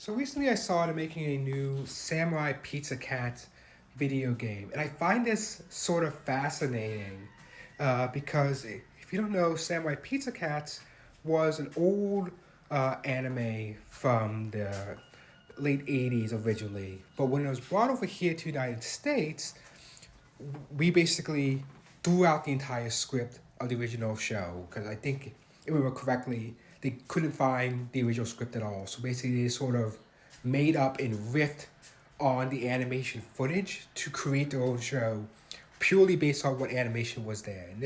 So recently I started making a new Samurai Pizza Cat video game, and I find this sort of fascinating because if you don't know, Samurai Pizza Cats was an old anime from the late 80s originally, but when it was brought over here to the United States, we basically threw out the entire script of the original show because I think, if I remember correctly, they couldn't find the original script at all. So basically, they sort of made up and riffed on the animation footage to create their own show, purely based on what animation was there. And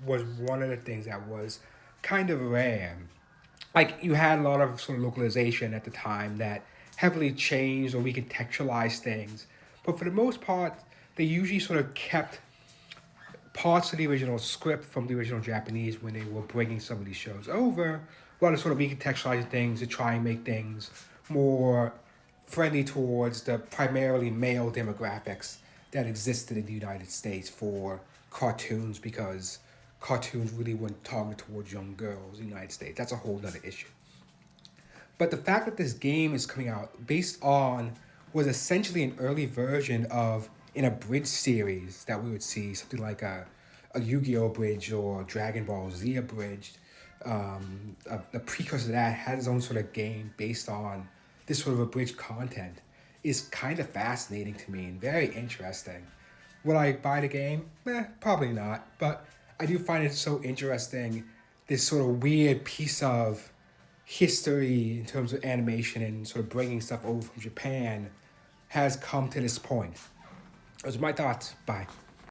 was one of the things that was kind of rare. Like, you had a lot of sort of localization at the time that heavily changed or recontextualized things, but for the most part, they usually sort of kept parts of the original script from the original Japanese when they were bringing some of these shows over, while they're sort of recontextualizing things to try and make things more friendly towards the primarily male demographics that existed in the United States for cartoons, because cartoons really weren't targeted towards young girls in the United States. That's a whole other issue. But the fact that this game is coming out based on was essentially an early version of an abridged series that we would see, something like a Yu-Gi-Oh! Abridged or Dragon Ball Z abridged. A precursor to that had its own sort of game based on this sort of abridged content is kind of fascinating to me and very interesting. Will I buy the game? Probably not. But I do find it so interesting, this sort of weird piece of history in terms of animation and sort of bringing stuff over from Japan has come to this point. Those are my thoughts. Bye.